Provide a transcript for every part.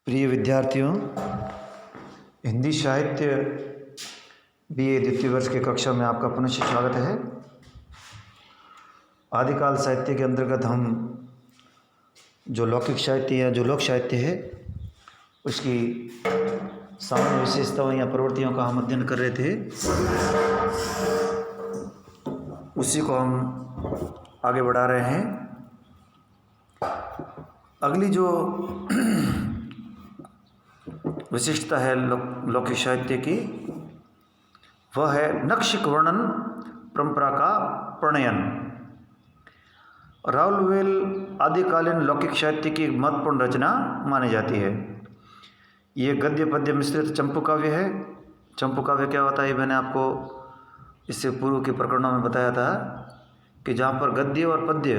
प्रिय विद्यार्थियों, हिंदी साहित्य बीए द्वितीय वर्ष की कक्षा में आपका पुनः स्वागत है। आदिकाल साहित्य के अंतर्गत हम जो लौकिक साहित्य या जो लोक साहित्य है उसकी सामान्य विशेषताओं या प्रवृत्तियों का हम अध्ययन कर रहे थे। उसी को हम आगे बढ़ा रहे हैं। अगली जो विशिष्टता है लौकिक साहित्य की, वह है नक्षिक वर्णन परंपरा का प्रणयन। राउलवेल आदिकालीन लौकिक साहित्य की महत्वपूर्ण रचना मानी जाती है। ये गद्य पद्य मिश्रित चंपू काव्य है। चंपू काव्य क्या होता है, मैंने आपको इससे पूर्व के प्रकरणों में बताया था कि जहाँ पर गद्य और पद्य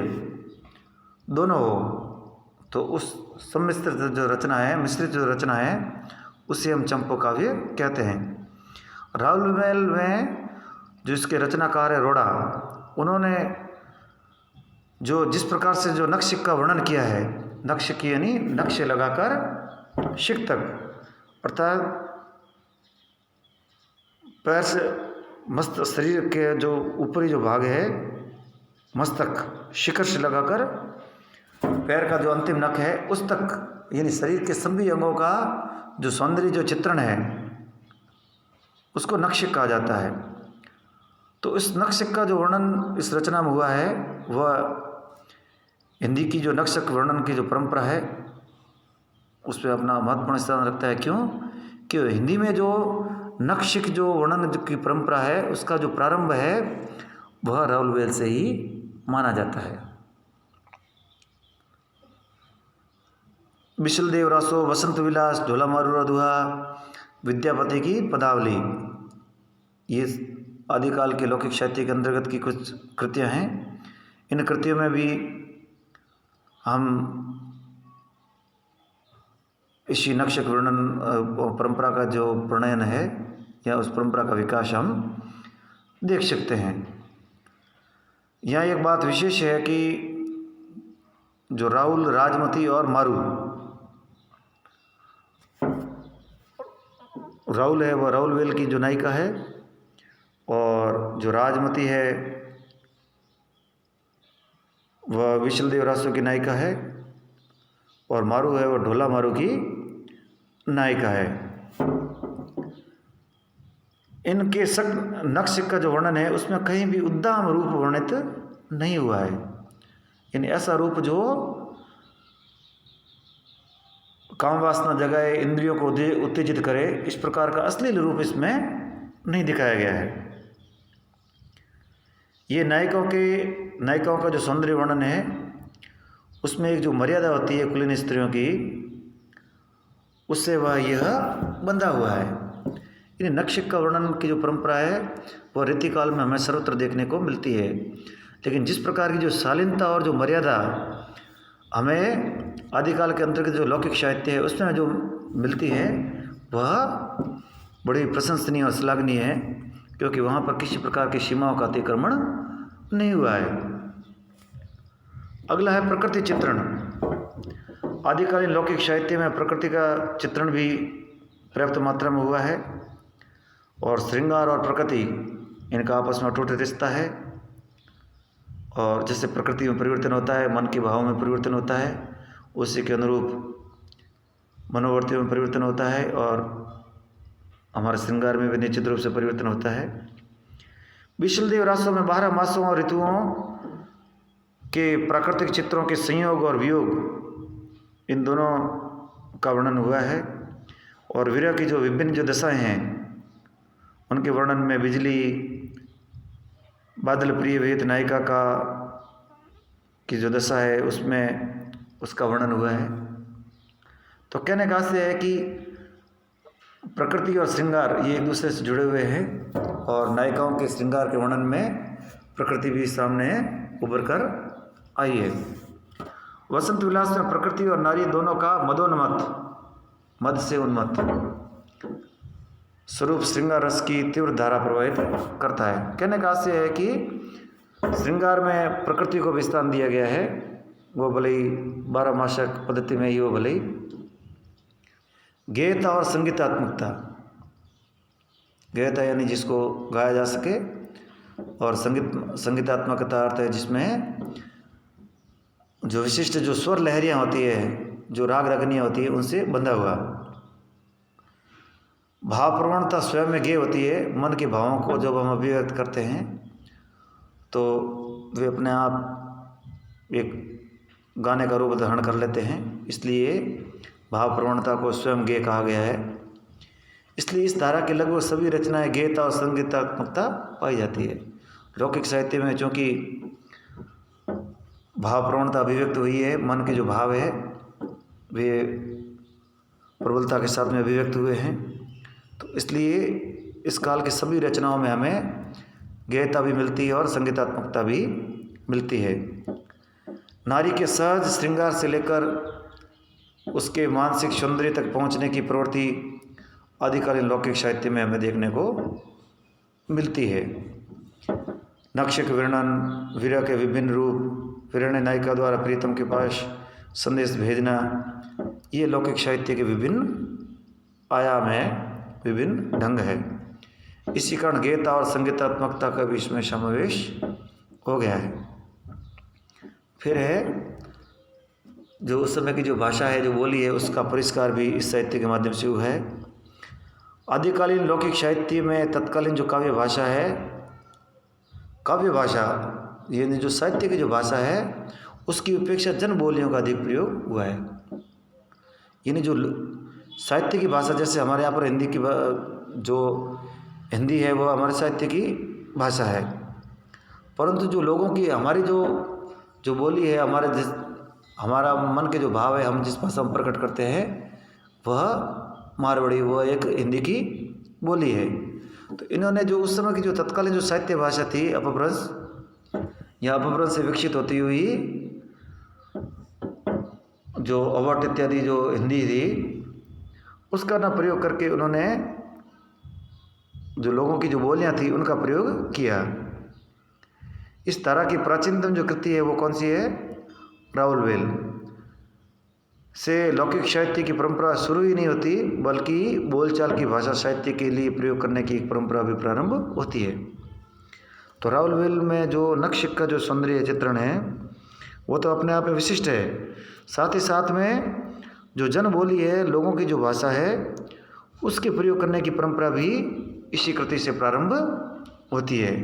दोनों हो तो उस सम्मिश्रित जो रचना है, मिश्रित जो रचना है, उसे हम चंपू काव्य कहते हैं। राउलवेल में जो इसके रचनाकार है रोड़ा, उन्होंने जो जिस प्रकार से जो नक्षिक का वर्णन किया है, नक्षिक यानी नक्शे लगाकर शिक तक, अर्थात पैर से मस्त शरीर के जो ऊपरी जो भाग है मस्तक, शिखर से लगाकर पैर का जो अंतिम नख है उस तक, यानी शरीर के सभी अंगों का जो सौंदर्य जो चित्रण है उसको नक्षिक कहा जाता है। तो इस नक्षिक का जो वर्णन इस रचना में हुआ है वह हिंदी की जो नक्षिक वर्णन की जो परंपरा है उस पर अपना महत्वपूर्ण स्थान रखता है। क्यों? कि हिंदी में जो नक्षिक जो वर्णन की परंपरा है उसका जो प्रारंभ है वह राउलवेल से ही माना जाता है। बिशलदेव रासो, वसंत विलास, ढोला मारूरा दुहा, विद्यापति की पदावली, ये आदिकाल के लौकिक साहित्य के अंतर्गत की कुछ कृतियाँ हैं। इन कृतियों में भी हम इसी नक्षिक वर्णन परंपरा का जो प्रणयन है या उस परंपरा का विकास हम देख सकते हैं। यहाँ एक बात विशेष है कि जो राउल, राजमती और मारू, राउल है वह राउलवेल की जो नायिका है और जो राजमती है वह विशलदेव रासो की नायिका है और मारू है वह ढोला मारू की नायिका है। इनके नक्षिक का जो वर्णन है उसमें कहीं भी उद्दाम रूप वर्णित नहीं हुआ है, यानी ऐसा रूप जो काम वासना जगाए, इंद्रियों को उत्तेजित करे, इस प्रकार का अश्लील रूप इसमें नहीं दिखाया गया है। ये नायिकाओं का जो सौंदर्य वर्णन है उसमें एक जो मर्यादा होती है कुलीन स्त्रियों की, उससे वह यह बंधा हुआ है। यानी नक्षिक का वर्णन की जो परंपरा है वह रीतिकाल में हमें सर्वत्र देखने को मिलती है, लेकिन जिस प्रकार की जो शालीनता और जो मर्यादा हमें आदिकाल के अंतर्गत जो लौकिक साहित्य है उसमें जो मिलती है वह बड़ी प्रशंसनीय और श्लाघनीय है, क्योंकि वहाँ पर किसी प्रकार की सीमाओं का अतिक्रमण नहीं हुआ है। अगला है प्रकृति चित्रण। आदिकालीन लौकिक साहित्य में प्रकृति का चित्रण भी पर्याप्त मात्रा में हुआ है और श्रृंगार और प्रकृति इनका आपस में अटूट रिश्ता है। और जैसे प्रकृति में परिवर्तन होता है, मन के भाव में परिवर्तन होता है, उसी के अनुरूप मनोवृत्तियों में परिवर्तन होता है और हमारे श्रृंगार में भी निश्चित रूप से परिवर्तन होता है। विशलदेव रासों में 12 मासों और ऋतुओं के प्राकृतिक चित्रों के संयोग और वियोग, इन दोनों का वर्णन हुआ है। और विरह की जो विभिन्न जो दशाएं हैं उनके वर्णन में बिजली, बादल प्रिय वेद नायिका का की जो दशा है उसमें उसका वर्णन हुआ है। तो कहने का आशय है कि प्रकृति और श्रृंगार ये एक दूसरे से जुड़े हुए हैं और नायिकाओं के श्रृंगार के वर्णन में प्रकृति भी सामने उभर कर आई है। वसंत विलास में प्रकृति और नारी दोनों का मदोन्मत्त, मद से उन्मत्त स्वरूप श्रृंगार रस की तीव्र धारा प्रवाहित करता है। कहने का आशय है कि श्रृंगार में प्रकृति को भी स्थान दिया गया है, वो भले ही 12 मासक पद्धति में ही वो भले ही गेयता और संगीतात्मकता, गेयता यानी जिसको गाया जा सके, और संगीतात्मकता अर्थ है जिसमें जो विशिष्ट जो स्वर लहरियाँ होती है, जो राग रगनियाँ होती है, उनसे बंधा हुआ। भाव प्रवणता स्वयं में गेय होती है। मन के भावों को जब हम अभिव्यक्त करते हैं तो वे अपने आप एक गाने का रूप धारण कर लेते हैं, इसलिए भाव प्रवणता को स्वयं गेय कहा गया है। इसलिए इस धारा के लगभग सभी रचनाएं गेयता और संगीतात्मकता पाई जाती है। लौकिक साहित्य में चूँकि भाव प्रवणता अभिव्यक्त हुई है, मन के जो भाव है वे प्रबलता के साथ में अभिव्यक्त हुए हैं, तो इसलिए इस काल की सभी रचनाओं में हमें गेयता भी मिलती है और संगीतात्मकता भी मिलती है। नारी के सहज श्रृंगार से लेकर उसके मानसिक सौंदर्य तक पहुंचने की प्रवृत्ति आदिकालीन लौकिक साहित्य में हमें देखने को मिलती है। नक्षक वर्णन, विरह के विभिन्न रूप, प्रेरणा नायिका द्वारा प्रीतम के पास संदेश भेजना, ये लौकिक साहित्य के विभिन्न आयाम है, विभिन्न ढंग है। इसी कारण गेयता और संगीतात्मकता का भी इसमें समावेश हो गया है। फिर है जो उस समय की जो भाषा है, जो बोली है, उसका परिष्कार भी इस साहित्य के माध्यम से हुआ है। आदिकालीन लौकिक साहित्य में तत्कालीन जो काव्य भाषा है, काव्य भाषा यानी जो साहित्य की जो भाषा है, उसकी अपेक्षा जन बोलियों का अधिक प्रयोग हुआ है। यानी जो साहित्य की भाषा, जैसे हमारे यहाँ पर हिंदी की जो हिंदी है वो हमारे साहित्य की भाषा है, परंतु जो लोगों की हमारी जो बोली है, हमारा मन के जो भाव है, हम जिस भाषा में प्रकट करते हैं वह मारवाड़ी, वह एक हिंदी की बोली है। तो इन्होंने जो उस समय की जो तत्कालीन जो साहित्य भाषा थी अपभ्रंश या अपभ्रंश से विकसित होती हुई जो अवट इत्यादि जो हिंदी थी, उसका ना प्रयोग करके उन्होंने जो लोगों की जो बोलियां थी उनका प्रयोग किया। इस तरह की प्राचीनतम जो कृति है वो कौन सी है? राउलवेल से लौकिक साहित्य की परंपरा शुरू ही नहीं होती, बल्कि बोलचाल की भाषा साहित्य के लिए प्रयोग करने की एक परंपरा भी प्रारंभ होती है। तो राउलवेल में जो नक्श का जो सौंदर्य चित्रण है वो तो अपने आप में विशिष्ट है, साथ ही साथ में जो जन बोली है, लोगों की जो भाषा है, उसके प्रयोग करने की परंपरा भी इसी कृति से प्रारंभ होती है।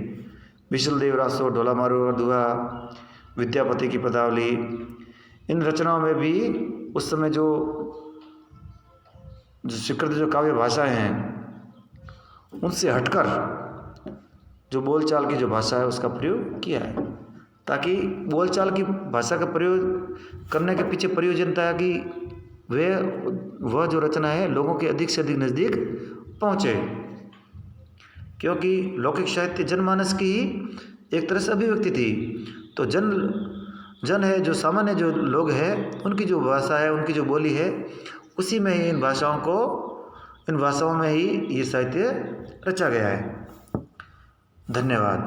विशल देव रासो, ढोला मारू दुआ, विद्यापति की पदावली, इन रचनाओं में भी उस समय जो स्वीकृत जो काव्य भाषाएं हैं उनसे हटकर जो बोलचाल की जो भाषा है उसका प्रयोग किया है, ताकि बोलचाल की भाषा का प्रयोग करने के पीछे प्रयोजनता है कि वह जो रचना है लोगों के अधिक से अधिक नज़दीक पहुँचे, क्योंकि लौकिक साहित्य जनमानस की ही एक तरह से अभिव्यक्ति थी। तो जन है, जो सामान्य जो लोग हैं, उनकी जो भाषा है, उनकी जो बोली है, उसी में ही इन भाषाओं में ही ये साहित्य रचा गया है। धन्यवाद।